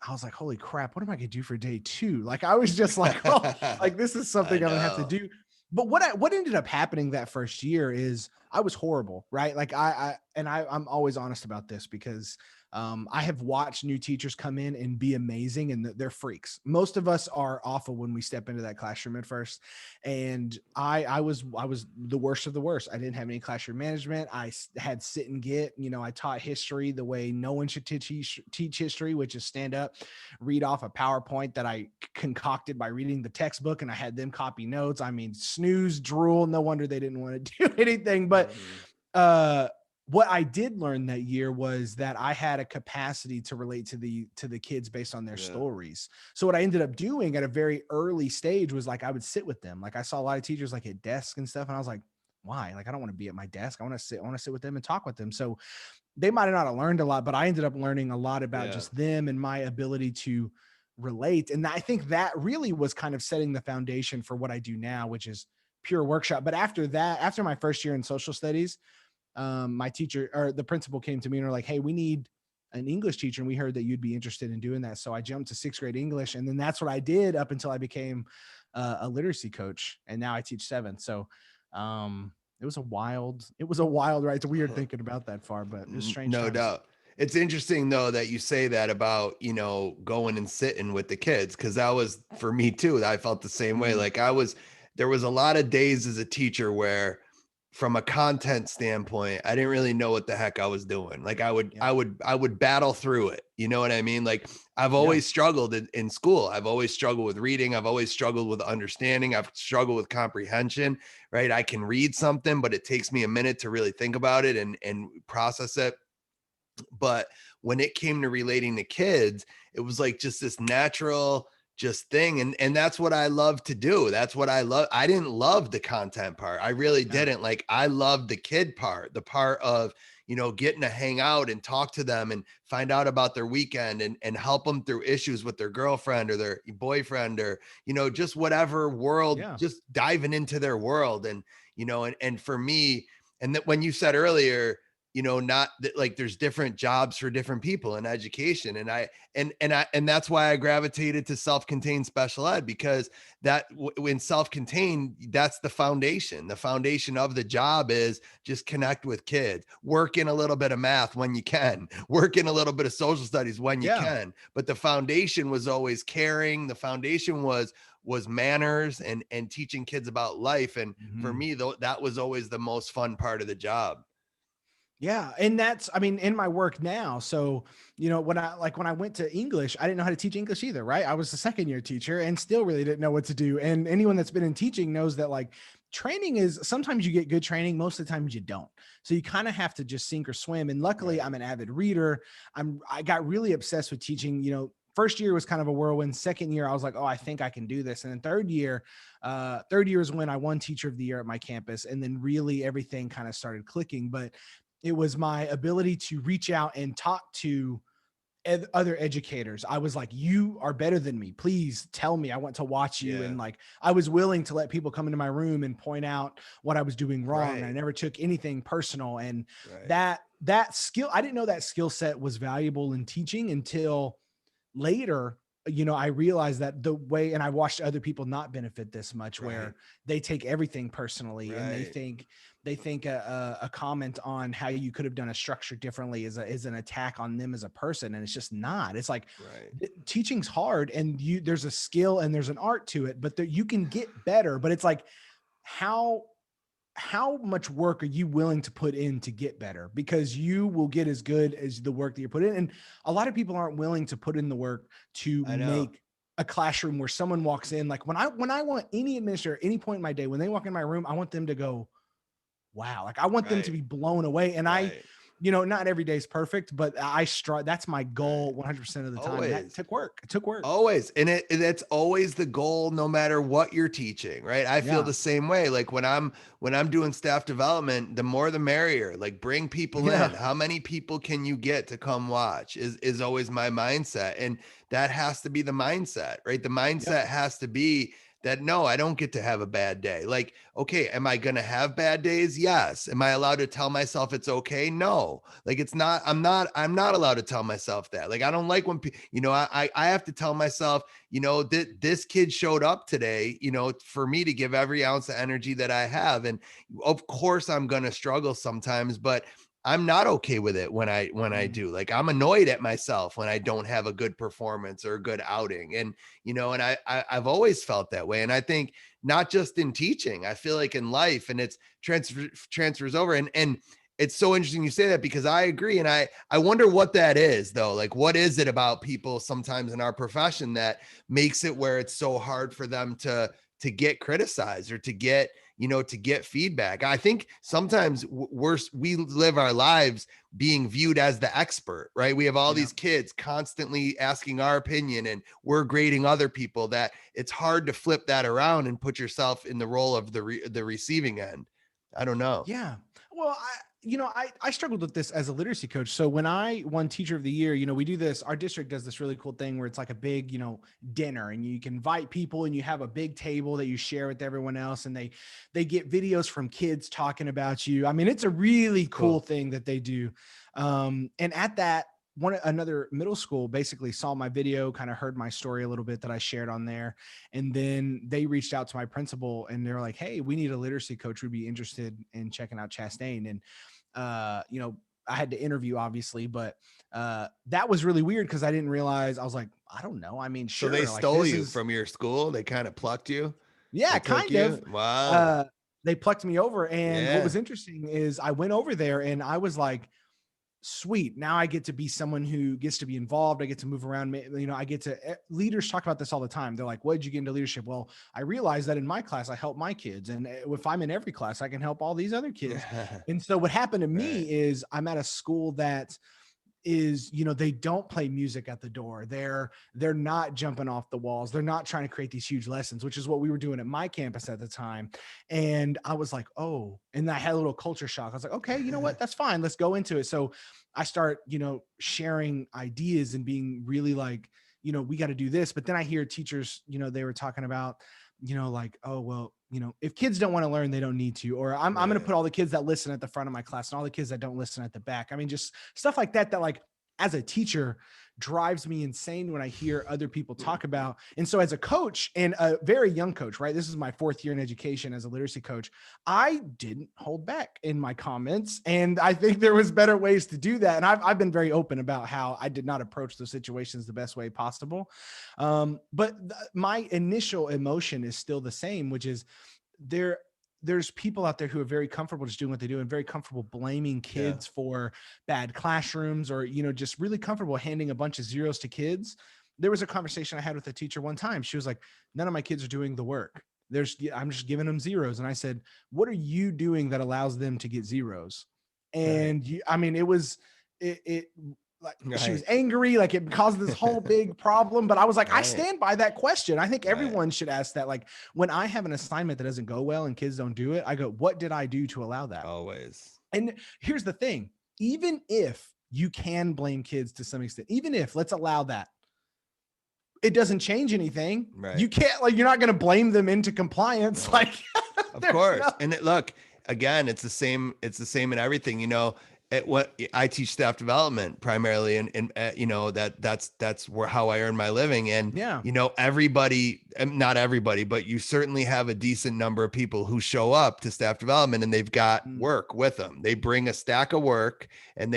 I was like, holy crap, what am I going to do for day 2? Like, I was just like, oh, like this is something
I
I'm going to have to
know.
do. But what ended up happening that first year is I was horrible, right? Like I'm always honest about this because I have watched new teachers come in and be amazing and they're freaks. Most of us are awful when we step into that classroom at first. And I was the worst of the worst. I didn't have any classroom management. I had sit and get, I taught history the way no one should teach history, which is stand up, read off a PowerPoint that I concocted by reading the textbook, and I had them copy notes. I mean, snooze, drool. No wonder they didn't want to do anything. But what I did learn that year was that I had a capacity to relate to the kids based on their stories. So what I ended up doing at a very early stage was like, I would sit with them. Like I saw a lot of teachers like at desks and stuff. And I was like, why? Like, I don't want to be at my desk. I want to sit with them and talk with them. So they might've not have learned a lot, but I ended up learning a lot about just them and my ability to relate. And I think that really was kind of setting the foundation for what I do now, which is pure workshop. But after that, after my first year in social studies, my teacher or the principal came to me and were like, hey, we need an English teacher. And we heard that you'd be interested in doing that. So I jumped to 6th grade English. And then that's what I did up until I became a literacy coach. And now I teach 7th. So it was a wild ride. It's weird thinking about that far, but it was strange
No
times.
doubt. It's interesting though that you say that about, going and sitting with the kids. Cause that was for me too. I felt the same way. Like there was a lot of days as a teacher where from a content standpoint, I didn't really know what the heck I was doing. Like I would battle through it. You know what I mean? Like I've always struggled in school. I've always struggled with reading. I've always struggled with understanding. I've struggled with comprehension, right? I can read something, but it takes me a minute to really think about it and process it. But when it came to relating to kids, it was like just this natural just thing. And that's what I love to do. That's what I love. I didn't love the content part. I really didn't. Like I loved the kid part, the part of, getting to hang out and talk to them and find out about their weekend and help them through issues with their girlfriend or their boyfriend or, just whatever world, just diving into their world. And, and for me, and that when you said earlier, not that like there's different jobs for different people in education. And that's why I gravitated to self-contained special ed, because that when self-contained, that's the foundation. The foundation of the job is just connect with kids, work in a little bit of math when you can, work in a little bit of social studies when you can. But the foundation was always caring. The foundation was manners and teaching kids about life. And for me, though, that was always the most fun part of the job.
Yeah. And that's, I mean, in my work now. So, when I went to English, I didn't know how to teach English either. Right. I was a 2nd-year teacher and still really didn't know what to do. And anyone that's been in teaching knows that like training is sometimes you get good training. Most of the times you don't. So you kind of have to just sink or swim. And luckily I'm an avid reader. I got really obsessed with teaching, first year was kind of a whirlwind. 2nd year, I was like, oh, I think I can do this. And then third year is when I won teacher of the year at my campus. And then really everything kind of started clicking. But it was my ability to reach out and talk to other educators. I was like, you are better than me. Please tell me. I want to watch you. And like, I was willing to let people come into my room and point out what I was doing wrong. And I never took anything personal. And that skill, I didn't know that skill set was valuable in teaching until later. I realized that the way, and I watched other people not benefit this much,
Right.
where they take everything personally and they
Right.
think a comment on how you could have done a structure differently is an attack on them as a person. And it's just not. It's like
Right.
teaching's hard, and there's a skill and there's an art to it, but you can get better. But it's like, how much work are you willing to put in to get better? Because you will get as good as the work that you put in. And a lot of people aren't willing to put in the work to
I know.
make a classroom where someone walks in. Like when I want any administrator, any point in my day, when they walk in my room, I want them to go, wow. Like I want them to
Right.
be blown away. And
Right.
not every day is perfect, but that's my goal
Right.
100% of the time. And that
Always.
took work. It took work.
Always. And that's always the goal, no matter what you're teaching, right? I feel
Yeah.
the same way. Like when I'm doing staff development, the more the merrier. Like bring people
Yeah.
in. How many people can you get to come watch is always my mindset. And that has to be the mindset, right? The
Yep.
mindset has to be that no, I don't get to have a bad day. Like, okay, am I going to have bad days? Yes. Am I allowed to tell myself it's okay? No. Like it's not, I'm not allowed to tell myself that. Like I don't like when I have to tell myself, that this kid showed up today, for me to give every ounce of energy that I have. And of course I'm going to struggle sometimes, but I'm not okay with it when I do. Like I'm annoyed at myself when I don't have a good performance or a good outing. And and I've always felt that way. And I think not just in teaching, I feel like in life, and it's transfers over. And it's so interesting you say that, because I agree. And I wonder what that is though. Like what is it about people sometimes in our profession that makes it where it's so hard for them to get criticized or to get feedback? I think sometimes we live our lives being viewed as the expert, right? We have all
Yeah.
these kids constantly asking our opinion and we're grading other people, that it's hard to flip that around and put yourself in the role of the receiving end. I don't know.
Yeah. Well, I struggled with this as a literacy coach. So when I won teacher of the year, we do this, our district does this really cool thing where it's like a big, dinner, and you can invite people and you have a big table that you share with everyone else. And they get videos from kids talking about you. I mean, it's a really cool thing that they do. And at that, another middle school basically saw my video, kind of heard my story a little bit that I shared on there. And then they reached out to my principal and they're like, hey, we need a literacy coach. We'd be interested in checking out Chastain. And, I had to interview obviously, but that was really weird because I didn't realize. I was like, I don't know. I mean,
So
sure.
they
Like
stole
this
you
is,
from your school. They kind of plucked you.
yeah,
They took
kind of.
you. Wow.
Uh, they plucked me over. And what
Yeah.
was interesting is I went over there and I was like, sweet. Now I get to be someone who gets to be involved. I get to move around. I get to, leaders talk about this all the time. They're like, what did you get into leadership? Well, I realized that in my class, I help my kids. And if I'm in every class, I can help all these other kids. And so what happened to me
Right.
is I'm at a school that is, they don't play music at the door. They're not jumping off the walls. They're not trying to create these huge lessons, which is what we were doing at my campus at the time. And I was like, oh, and I had a little culture shock. I was like, okay, you know what? That's fine. Let's go into it. So I start, sharing ideas and being really like, we got to do this. But then I hear teachers, they were talking about, like, oh, well, if kids don't want to learn, they don't need to, or I'm going to
Right.
put all the kids that listen at the front of my class and all the kids that don't listen at the back. I mean, just stuff like that, like as a teacher drives me insane when I hear other people talk about. And so as a coach, and a very young coach, right? This is my 4th year in education as a literacy coach. I didn't hold back in my comments. And I think there was better ways to do that. And I've been very open about how I did not approach those situations the best way possible. But my initial emotion is still the same, which is there's people out there who are very comfortable just doing what they do and very comfortable blaming kids for bad classrooms, or, just really comfortable handing a bunch of zeros to kids. There was a conversation I had with a teacher one time. She was like, none of my kids are doing the work. I'm just giving them zeros. And I said, what are you doing that allows them to get zeros? And I mean, it like she was
Right.
angry, like it caused this whole big problem. But I was like, I
Right.
stand by that question. I think
Right.
everyone should ask that. Like when I have an assignment that doesn't go well and kids don't do it, I go, what did I do to allow that?
Always.
And here's the thing, even if you can blame kids to some extent, even if, let's allow that, it doesn't change anything.
Right.
You can't, like, you're not going to blame them into compliance.
No.
Like,
Of course. And look, again, it's the same in everything, at what I teach staff development primarily, and you know, that's where how I earn my living. And
Yeah.
you know, everybody, not everybody, but you certainly have a decent number of people who show up to staff development and they've got
Mm.
work with them. They bring a stack of work, and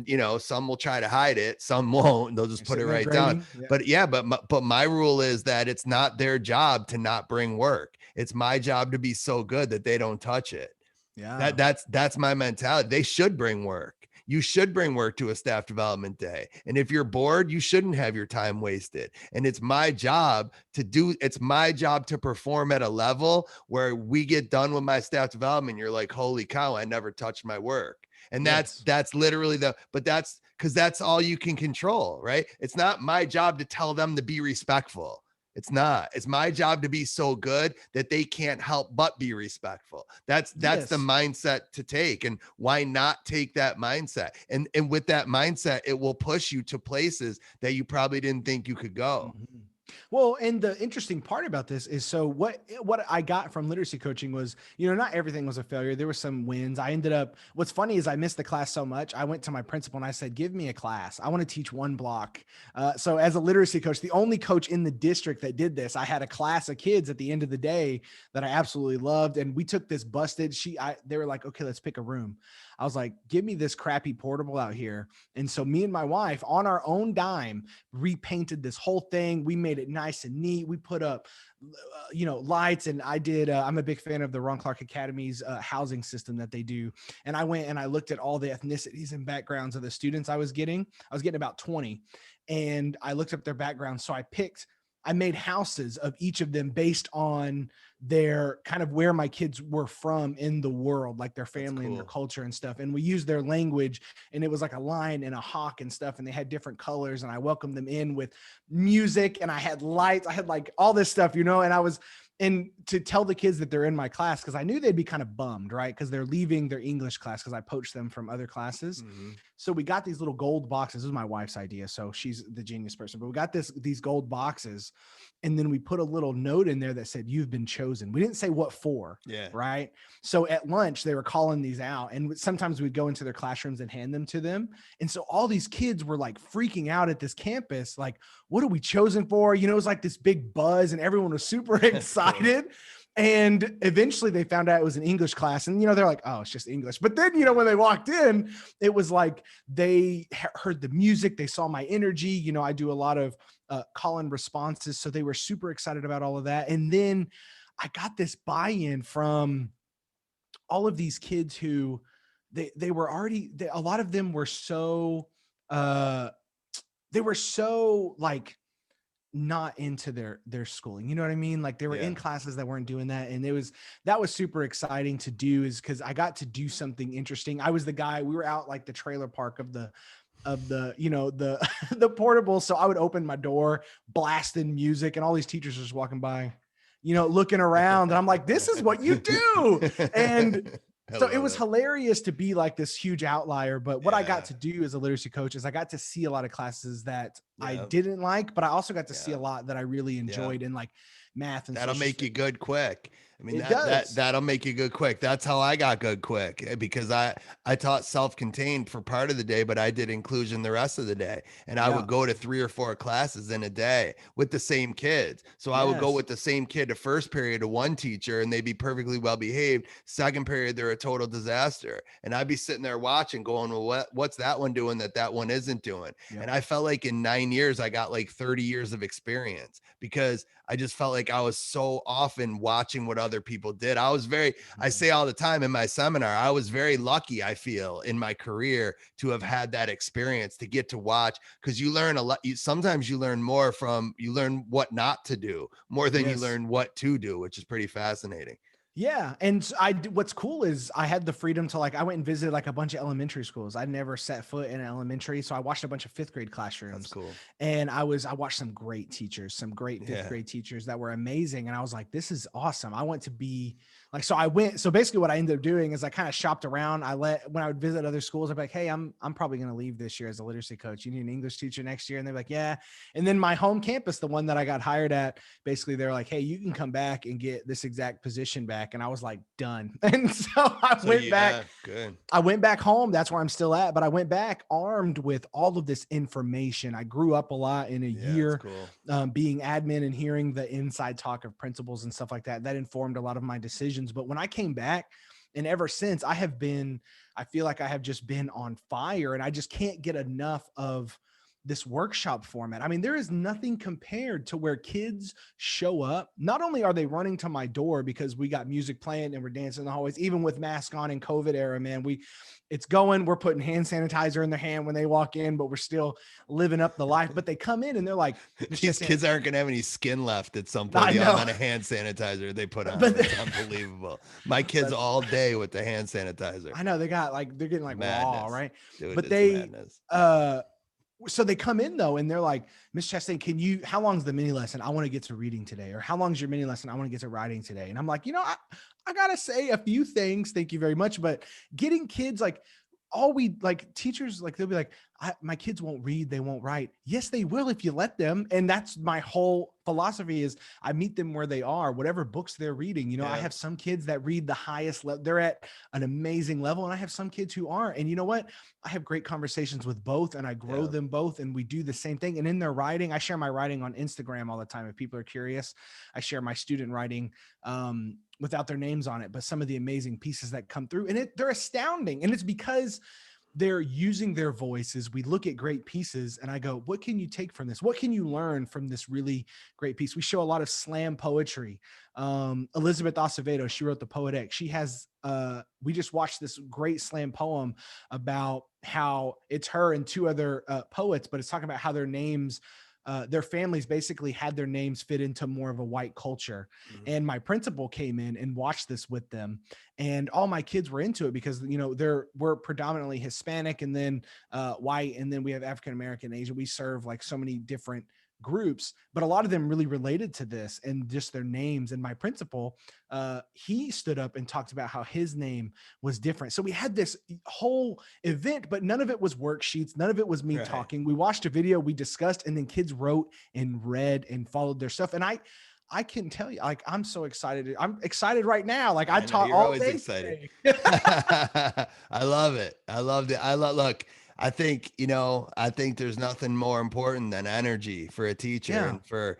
you know, some will try to hide it, some won't. They'll just
You're
put it
sitting there
right down.
grading. Yeah.
But yeah, but my rule is that it's not their job to not bring work. It's my job to be so good that they don't touch it.
Yeah.
That's my mentality. They should bring work. You should bring work to a staff development day. And if you're bored, you shouldn't have your time wasted. And it's my job to perform at a level where we get done with my staff development. You're like, holy cow, I never touched my work. And
Yes.
that's literally but that's because that's all you can control, right? It's not my job to tell them to be respectful. It's not. It's my job to be so good that they can't help but be respectful. That's the
Yes.
mindset to take. And why not take that mindset? And with that mindset, it will push you to places that you probably didn't think you could go.
Mhm. Well, and the interesting part about this is, so what I got from literacy coaching was, you know, not everything was a failure. There were some wins. I ended up, what's funny is I missed the class so much. I went to my principal and I said, give me a class. I want to teach one block. So as a literacy coach, the only coach in the district that did this, I had a class of kids at the end of the day that I absolutely loved. And we took this busted they were like, okay, let's pick a room. I was like, give me this crappy portable out here. And so me and my wife on our own dime repainted this whole thing. We made it nice and neat. We put up, you know, lights, and I did. I'm a big fan of the Ron Clark Academy's housing system that they do. And I went and I looked at all the ethnicities and backgrounds of the students I was getting. I was getting about 20, and I looked up their backgrounds. So I made houses of each of them based on their kind of where my kids were from in the world, like their family and their culture and stuff. And we used their language, and it was like a lion and a hawk and stuff. And they had different colors, and I welcomed them in with music, and I had lights. I had like all this stuff, you know, and to tell the kids that they're in my class, because I knew they'd be kind of bummed, right? Because they're leaving their English class because I poached them from other classes.
Mm-hmm.
So we got these little gold boxes. This was my wife's idea, so she's the genius person. But we got these gold boxes, and then we put a little note in there that said, "You've been chosen." We didn't say what for, right? So at lunch, they were calling these out, and sometimes we'd go into their classrooms and hand them to them. And so all these kids were like freaking out at this campus, like, "What are we chosen for?" You know, it was like this big buzz, and everyone was super excited. And eventually they found out it was an English class, and, you know, they're like, "Oh, it's just English." But then, you know, when they walked in, it was like they heard the music, they saw my energy. You know, I do a lot of call-in responses. So they were super excited about all of that. And then I got this buy-in from all of these kids who they were already, a lot of them were so, they were so like not into their schooling. You know what I mean? Like they were in classes that weren't doing that. And that was super exciting to do, is because I got to do something interesting. I was the guy, we were out like the trailer park of the, you know, the, the portable. So I would open my door, blasting music, and all these teachers are just walking by, you know, looking around. And I'm like, this is what you do. And so it was hilarious to be like this huge outlier. But what I got to do as a literacy coach is I got to see a lot of classes that I didn't like, but I also got to see a lot that I really enjoyed in like math. And
that'll make you good quick. I mean, that'll make you good quick. That's how I got good quick, because I taught self-contained for part of the day, but I did inclusion the rest of the day. And I would go to 3 or 4 classes in a day with the same kids. So I would go with the same kid to first period to one teacher, and they'd be perfectly well behaved. Second period, they're a total disaster. And I'd be sitting there watching going, well, what's that one doing that one isn't doing? And I felt like in 9 years, I got like 30 years of experience, because I just felt like I was so often watching what other people did. I say all the time in my seminar, I was very lucky, I feel, in my career to have had that experience, to get to watch, because you learn a lot. Sometimes you learn you learn what not to do more than you learn what to do, which is pretty fascinating.
Yeah. And what's cool is I had the freedom to, like, I went and visited like a bunch of elementary schools. I'd never set foot in an elementary. So I watched a bunch of 5th grade classrooms.
That's cool.
And I watched some great teachers, some great 5th grade teachers that were amazing. And I was like, this is awesome. I want to be Like, so I went, so basically what I ended up doing is I kind of shopped around. When I would visit other schools, I'd be like, hey, I'm probably going to leave this year as a literacy coach. You need an English teacher next year. And they're like, yeah. And then my home campus, the one that I got hired at, basically they're like, hey, you can come back and get this exact position back. And I was like, done. And so I went back.
Good.
I went back home. That's where I'm still at, but I went back armed with all of this information. I grew up a lot in a year,
cool.
being admin and hearing the inside talk of principals and stuff like that. That informed a lot of my decisions. But when I came back, and ever since, I feel like I have just been on fire, and I just can't get enough of this workshop format. I mean, there is nothing compared to where kids show up. Not only are they running to my door because we got music playing and we're dancing in the hallways, even with mask on in COVID era, man, it's going, we're putting hand sanitizer in their hand when they walk in, but we're still living up the life. But they come in and they're like,
these kids aren't going to have any skin left at some point. The amount of hand sanitizer they put on, it's unbelievable. My kids all day with the hand sanitizer.
I know they're getting like madness. Raw, right?
Dude,
but
madness.
So they come in though, and they're like, Miss Chastain, how long's the mini lesson? I want to get to reading today. Or how long's your mini lesson? I want to get to writing today. And I'm like, I got to say a few things. Thank you very much. But getting kids teachers, they'll be like, my kids won't read. They won't write. Yes, they will if you let them. And that's my whole philosophy is I meet them where they are, whatever books they're reading. I have some kids that read the highest level. They're at an amazing level. And I have some kids who aren't. And you know what? I have great conversations with both, and I grow them both. And we do the same thing. And in their writing, I share my writing on Instagram all the time. If people are curious, I share my student writing, without their names on it, but some of the amazing pieces that come through, and they're astounding. And it's because they're using their voices. We look at great pieces and I go, what can you take from this? What can you learn from this really great piece? We show a lot of slam poetry. Elizabeth Acevedo, she wrote the Poet X. She has, we just watched this great slam poem about how it's her and two other poets, but it's talking about how their names, their families basically had their names fit into more of a white culture. Mm-hmm. And my principal came in and watched this with them, and all my kids were into it because, we're predominantly Hispanic, and then white, and then we have African-American, Asian. We serve like so many different groups, but a lot of them really related to this and just their names. And my principal, he stood up and talked about how his name was different. So we had this whole event, but none of it was worksheets. None of it was me talking. We watched a video, we discussed, and then kids wrote and read and followed their stuff. And I can tell you, I'm so excited. I'm excited right now. I taught all day. Excited.
I love it. I loved it. Look, I think there's nothing more important than energy for a teacher, and for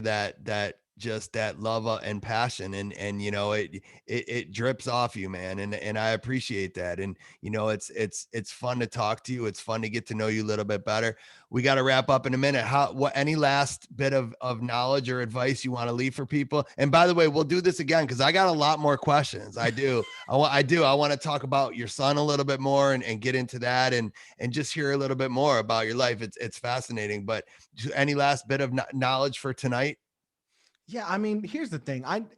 that just that love and passion, and it drips off you, man. And I appreciate that. And it's fun to talk to you. It's fun to get to know you a little bit better. We got to wrap up in a minute. Any last bit of knowledge or advice you want to leave for people? And by the way, we'll do this again, because I got a lot more questions. I do. I want to talk about your son a little bit more and get into that and just hear a little bit more about your life. It's fascinating. But any last bit of knowledge for tonight?
Yeah, I mean, here's the thing. I'm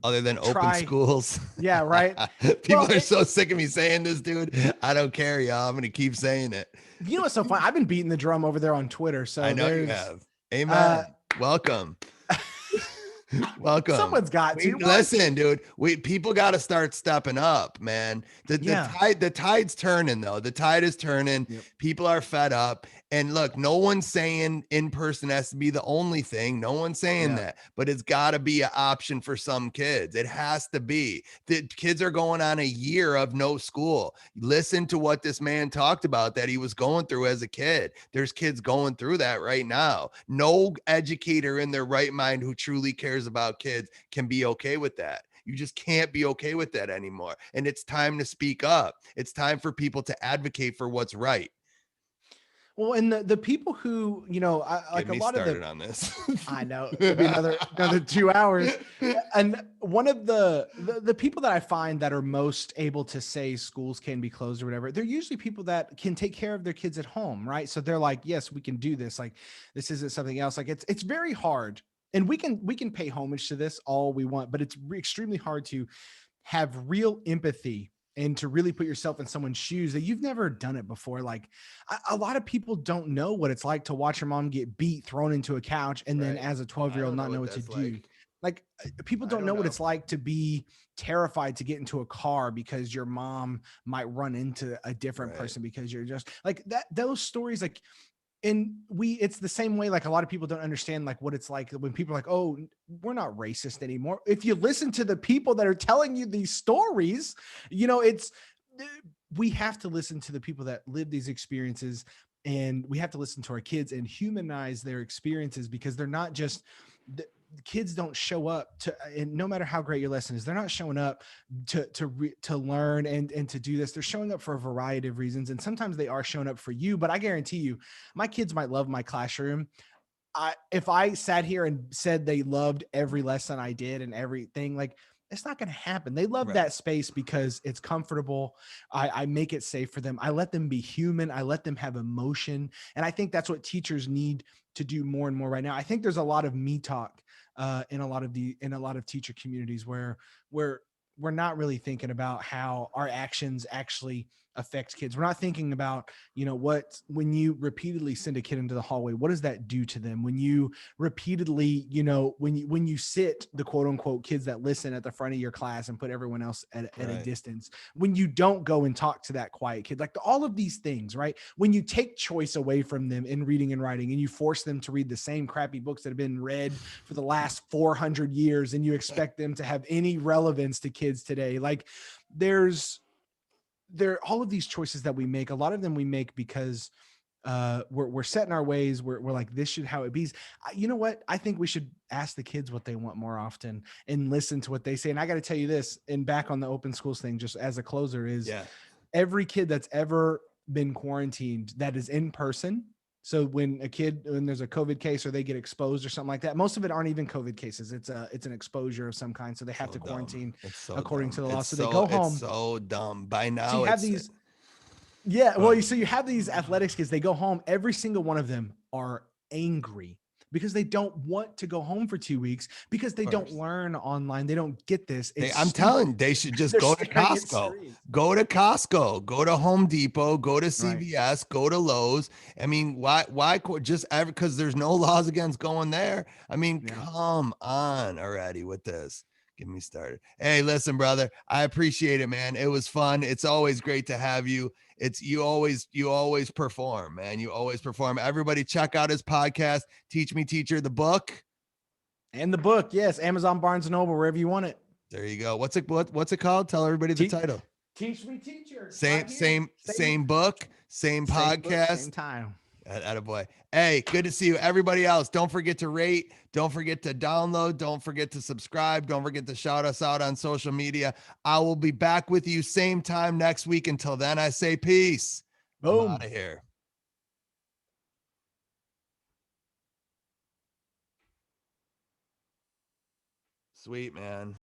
other than open schools.
Yeah, right.
People are so sick of me saying this, dude. I don't care, y'all. I'm gonna keep saying it.
You know what's so funny? I've been beating the drum over there on Twitter. So
I know you have. Amen. Welcome. Welcome.
Someone's got to
listen, dude. People got to start stepping up, man. The tide's turning, though. The tide is turning. Yep. People are fed up. And look, no one's saying in person has to be the only thing. No one's saying that, but it's got to be an option for some kids. It has to be. The kids are going on a year of no school. Listen to what this man talked about that he was going through as a kid. There's kids going through that right now. No educator in their right mind who truly cares about kids can be okay with that. You just can't be okay with that anymore. And it's time to speak up. It's time for people to advocate for what's right.
Well, and the people who, like a lot of them
on this.
I know it'll be another 2 hours. And one of the people that I find that are most able to say schools can be closed or whatever, they're usually people that can take care of their kids at home, right? So they're like, yes, we can do this. Like, this isn't something else. Like, it's very hard. And we can pay homage to this all we want, but it's extremely hard to have real empathy and to really put yourself in someone's shoes that you've never done it before. Like a lot of people don't know what it's like to watch your mom get beat, thrown into a couch, and then as a 12-year-old not know what to do. Like people don't know what it's like to be terrified to get into a car because your mom might run into a different person because you're just like that. Those stories, like, and it's the same way. Like a lot of people don't understand like what it's like when people are like, oh, we're not racist anymore. If you listen to the people that are telling you these stories, you know, we have to listen to the people that live these experiences, and we have to listen to our kids and humanize their experiences, because they're not just the kids don't show up to, and no matter how great your lesson is, they're not showing up to learn and to do this. They're showing up for a variety of reasons, and sometimes they are showing up for you. But I guarantee you, my kids might love my classroom. If I sat here and said they loved every lesson I did and everything, like, it's not going to happen. They love that space because it's comfortable. I make it safe for them. I let them be human. I let them have emotion. And I think that's what teachers need to do more and more right now. I think there's a lot of me talk in a lot of teacher communities where we're not really thinking about how our actions actually affect kids. We're not thinking about, you know, when you repeatedly send a kid into the hallway, what does that do to them? When you repeatedly, you know, when you sit the quote unquote kids that listen at the front of your class and put everyone else at a distance, when you don't go and talk to that quiet kid, like all of these things, right? When you take choice away from them in reading and writing, and you force them to read the same crappy books that have been read for the last 400 years, and you expect them to have any relevance to kids today, like all of these choices that we make, a lot of them we make because we're set in our ways. We're like, this should how it be. You know what? I think we should ask the kids what they want more often and listen to what they say. And I got to tell you this, and back on the open schools thing, just as a closer, is every kid that's ever been quarantined that is in person. So when there's a COVID case or they get exposed or something like that, most of it aren't even COVID cases. It's an exposure of some kind. So they have to quarantine according to the law. So they go home.
It's so dumb by now.
So you have these. Yeah. Well, so you have these athletics kids, they go home. Every single one of them are angry because they don't want to go home for 2 weeks, because they don't learn online. They don't get this.
I'm telling you, they should just go to Costco, go to Home Depot, go to CVS, go to Lowe's. I mean, why just because there's no laws against going there? I mean, come on already with this. Get me started. Hey, listen, brother, I appreciate it, man. It was fun. It's always great to have you. You always perform, man. You always perform. Everybody check out his podcast, Teach Me Teacher, the book.
And the book, yes, Amazon, Barnes and Noble, wherever you want it.
There you go. What's it called? Tell everybody the title.
Teach Me Teacher.
Same book, same podcast,
same time.
Attaboy. Hey, good to see you. Everybody else, don't forget to rate. Don't forget to download. Don't forget to subscribe. Don't forget to shout us out on social media. I will be back with you same time next week. Until then, I say peace. Boom. I'm out of here. Sweet, man.